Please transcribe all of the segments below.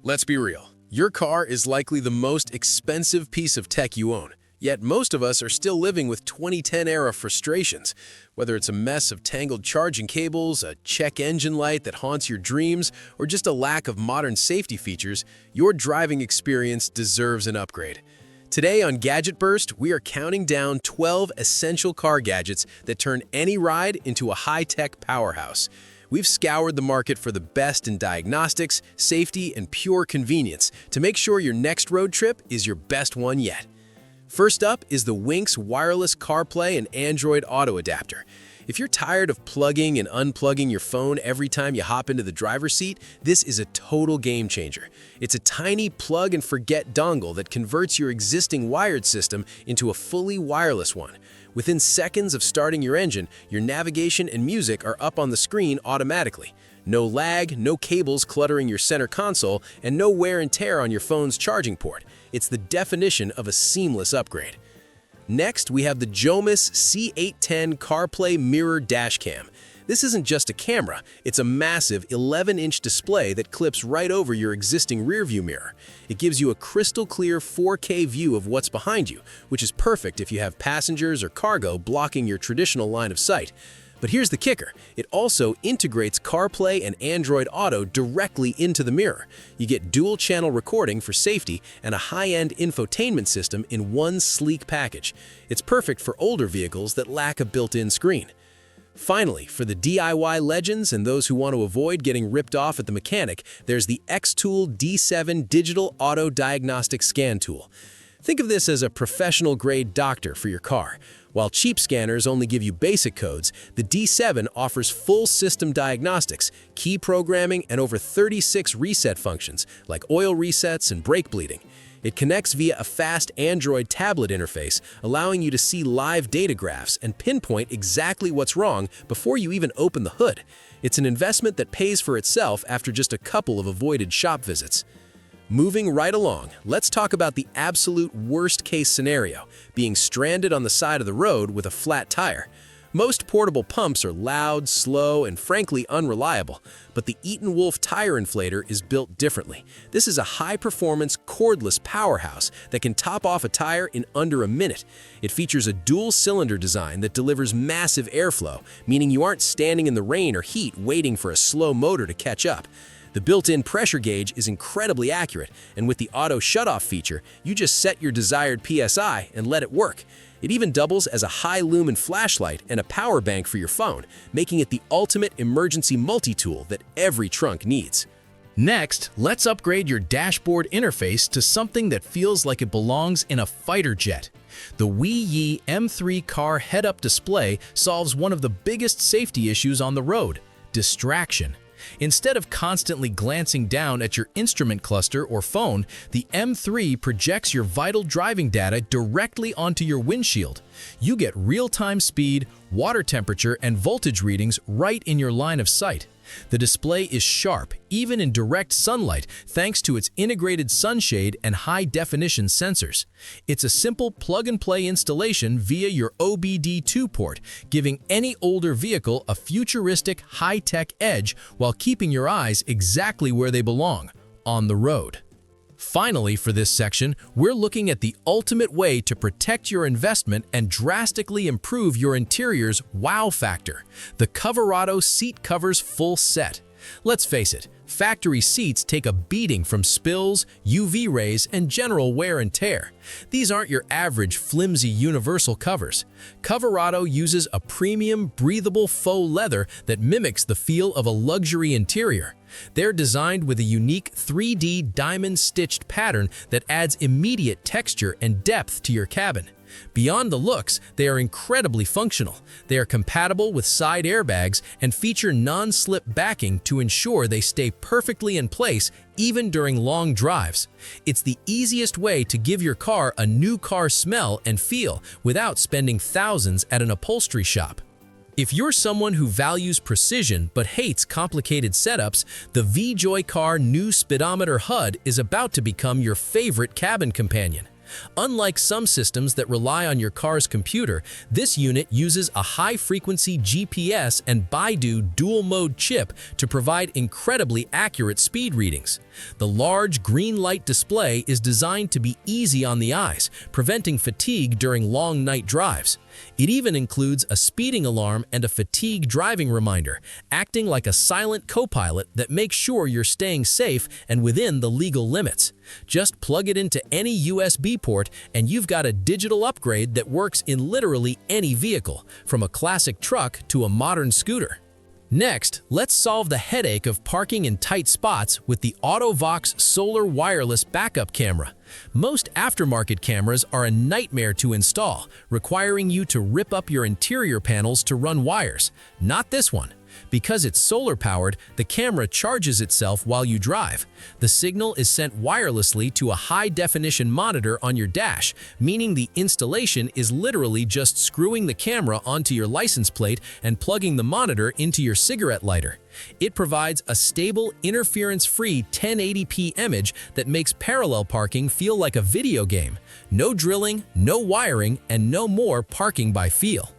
Let's be real. Your car is likely the most expensive piece of tech you own. Yet most of us are still living with 2010-era frustrations. Whether it's a mess of tangled charging cables, a check engine light that haunts your dreams, or just a lack of modern safety features, your driving experience deserves an upgrade. Today on Gadget Burst, we are counting down 12 essential car gadgets that turn any ride into a high-tech powerhouse. We've scoured the market for the best in diagnostics, safety, and pure convenience to make sure your next road trip is your best one yet. First up is the Winkx wireless CarPlay and Android Auto adapter. If you're tired of plugging and unplugging your phone every time you hop into the driver's seat, this is a total game changer. It's a tiny plug-and-forget dongle that converts your existing wired system into a fully wireless one. Within seconds of starting your engine, your navigation and music are up on the screen automatically. No lag, no cables cluttering your center console, and no wear and tear on your phone's charging port. It's the definition of a seamless upgrade. Next, we have the JUIS C810 CarPlay Mirror Dashcam. This isn't just a camera, it's a massive 11-inch display that clips right over your existing rearview mirror. It gives you a crystal-clear 4K view of what's behind you, which is perfect if you have passengers or cargo blocking your traditional line of sight. But here's the kicker, it also integrates CarPlay and Android Auto directly into the mirror. You get dual-channel recording for safety and a high-end infotainment system in one sleek package. It's perfect for older vehicles that lack a built-in screen. Finally, for the DIY legends and those who want to avoid getting ripped off at the mechanic, there's the X-Tool D7 Digital Auto Diagnostic Scan Tool. Think of this as a professional-grade doctor for your car. While cheap scanners only give you basic codes, the D7 offers full system diagnostics, key programming, and over 36 reset functions, like oil resets and brake bleeding. It connects via a fast Android tablet interface, allowing you to see live data graphs and pinpoint exactly what's wrong before you even open the hood. It's an investment that pays for itself after just a couple of avoided shop visits. Moving right along, let's talk about the absolute worst-case scenario, being stranded on the side of the road with a flat tire. Most portable pumps are loud, slow, and frankly unreliable, but the Eaton Wolf tire inflator is built differently. This is a high-performance, cordless powerhouse that can top off a tire in under a minute. It features a dual-cylinder design that delivers massive airflow, meaning you aren't standing in the rain or heat waiting for a slow motor to catch up. The built-in pressure gauge is incredibly accurate, and with the auto shutoff feature, you just set your desired PSI and let it work. It even doubles as a high-lumen flashlight and a power bank for your phone, making it the ultimate emergency multi-tool that every trunk needs. Next, let's upgrade your dashboard interface to something that feels like it belongs in a fighter jet. The Vjoy M3 car head-up display solves one of the biggest safety issues on the road: distraction. Instead of constantly glancing down at your instrument cluster or phone, the M3 projects your vital driving data directly onto your windshield. You get real-time speed, water temperature, and voltage readings right in your line of sight. The display is sharp, even in direct sunlight, thanks to its integrated sunshade and high-definition sensors. It's a simple plug-and-play installation via your OBD2 port, giving any older vehicle a futuristic, high-tech edge while keeping your eyes exactly where they belong, on the road. Finally, for this section, we're looking at the ultimate way to protect your investment and drastically improve your interior's wow factor: the Coverado seat covers full set. Let's face it, factory seats take a beating from spills, UV rays, and general wear and tear. These aren't your average flimsy universal covers. Coverado uses a premium, breathable faux leather that mimics the feel of a luxury interior. They're designed with a unique 3D diamond-stitched pattern that adds immediate texture and depth to your cabin. Beyond the looks, they are incredibly functional. They are compatible with side airbags and feature non-slip backing to ensure they stay perfectly in place even during long drives. It's the easiest way to give your car a new car smell and feel without spending thousands at an upholstery shop. If you're someone who values precision but hates complicated setups, the Vjoy car new Speedometer HUD is about to become your favorite cabin companion. Unlike some systems that rely on your car's computer, this unit uses a high-frequency GPS and Baidu dual-mode chip to provide incredibly accurate speed readings. The large green light display is designed to be easy on the eyes, preventing fatigue during long night drives. It even includes a speeding alarm and a fatigue driving reminder, acting like a silent co-pilot that makes sure you're staying safe and within the legal limits. Just plug it into any USB port and you've got a digital upgrade that works in literally any vehicle, from a classic truck to a modern scooter. Next, let's solve the headache of parking in tight spots with the Autovox solar wireless backup camera. Most aftermarket cameras are a nightmare to install, requiring you to rip up your interior panels to run wires. Not this one. Because it's solar-powered, the camera charges itself while you drive. The signal is sent wirelessly to a high-definition monitor on your dash, meaning the installation is literally just screwing the camera onto your license plate and plugging the monitor into your cigarette lighter. It provides a stable, interference-free 1080p image that makes parallel parking feel like a video game. No drilling, no wiring, and no more parking by feel.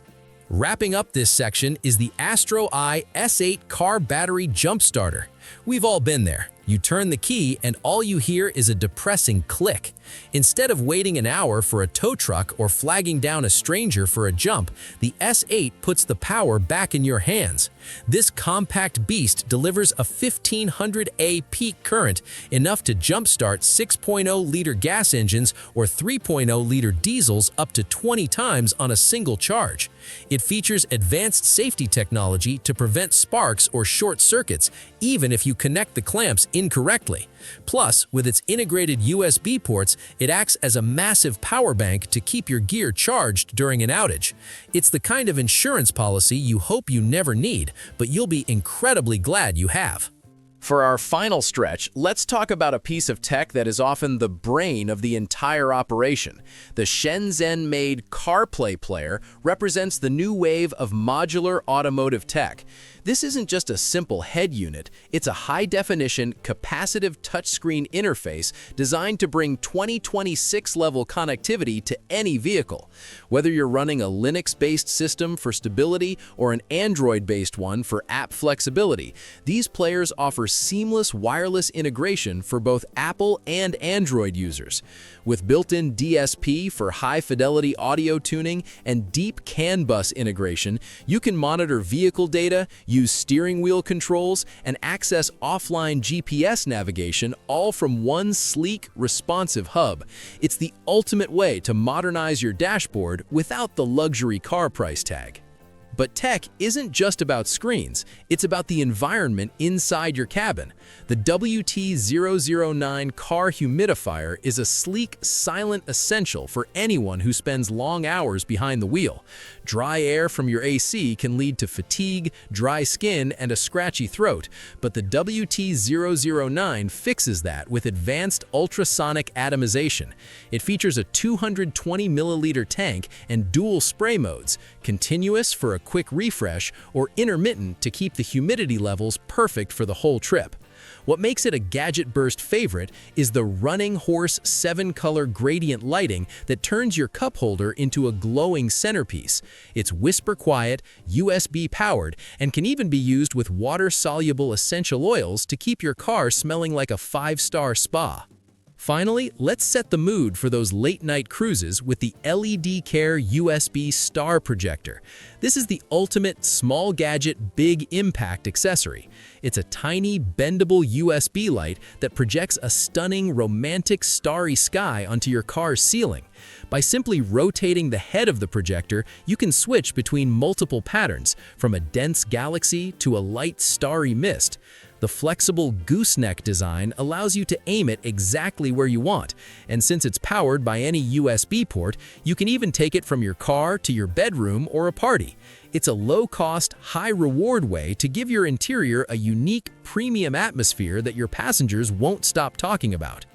Wrapping up this section is the AstroAI S8 car battery jump starter. We've all been there. You turn the key and all you hear is a depressing click. Instead of waiting an hour for a tow truck or flagging down a stranger for a jump, the S8 puts the power back in your hands. This compact beast delivers a 1500A peak current, enough to jumpstart 6.0-liter gas engines or 3.0-liter diesels up to 20 times on a single charge. It features advanced safety technology to prevent sparks or short circuits, even if you connect the clamps incorrectly. Plus, with its integrated USB ports, it acts as a massive power bank to keep your gear charged during an outage. It's the kind of insurance policy you hope you never need, but you'll be incredibly glad you have. For our final stretch, let's talk about a piece of tech that is often the brain of the entire operation. The Shenzhen-made CarPlay player represents the new wave of modular automotive tech. This isn't just a simple head unit, it's a high-definition, capacitive touchscreen interface designed to bring 2026-level connectivity to any vehicle. Whether you're running a Linux-based system for stability or an Android-based one for app flexibility, these players offer seamless wireless integration for both Apple and Android users. With built-in DSP for high-fidelity audio tuning and deep CAN bus integration, you can monitor vehicle data, use steering wheel controls, and access offline GPS navigation, all from one sleek, responsive hub. It's the ultimate way to modernize your dashboard without the luxury car price tag. But tech isn't just about screens, it's about the environment inside your cabin. The WT009 car humidifier is a sleek, silent essential for anyone who spends long hours behind the wheel. Dry air from your AC can lead to fatigue, dry skin, and a scratchy throat, but the WT009 fixes that with advanced ultrasonic atomization. It features a 220 milliliter tank and dual spray modes, continuous for a quick refresh or intermittent to keep the humidity levels perfect for the whole trip. What makes it a Gadget Burst favorite is the Running Horse 7-color gradient lighting that turns your cup holder into a glowing centerpiece. It's whisper-quiet, USB-powered, and can even be used with water-soluble essential oils to keep your car smelling like a 5-star spa. Finally, let's set the mood for those late-night cruises with the LED Care USB Star Projector. This is the ultimate small gadget, big impact accessory. It's a tiny, bendable USB light that projects a stunning, romantic, starry sky onto your car's ceiling. By simply rotating the head of the projector, you can switch between multiple patterns, from a dense galaxy to a light, starry mist. The flexible gooseneck design allows you to aim it exactly where you want, and since it's powered by any USB port, you can even take it from your car to your bedroom or a party. It's a low-cost, high-reward way to give your interior a unique, premium atmosphere that your passengers won't stop talking about.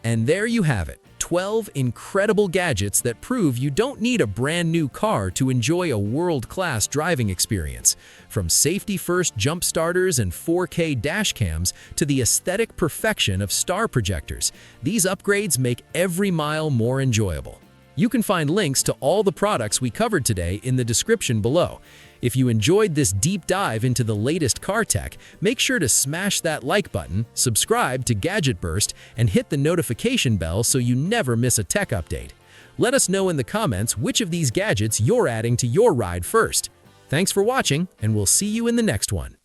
And there you have it. 12 incredible gadgets that prove you don't need a brand new car to enjoy a world-class driving experience. From safety-first jump starters and 4K dash cams to the aesthetic perfection of star projectors, these upgrades make every mile more enjoyable. You can find links to all the products we covered today in the description below. If you enjoyed this deep dive into the latest car tech, make sure to smash that like button, subscribe to Gadget Burst, and hit the notification bell so you never miss a tech update. Let us know in the comments which of these gadgets you're adding to your ride first. Thanks for watching, and we'll see you in the next one.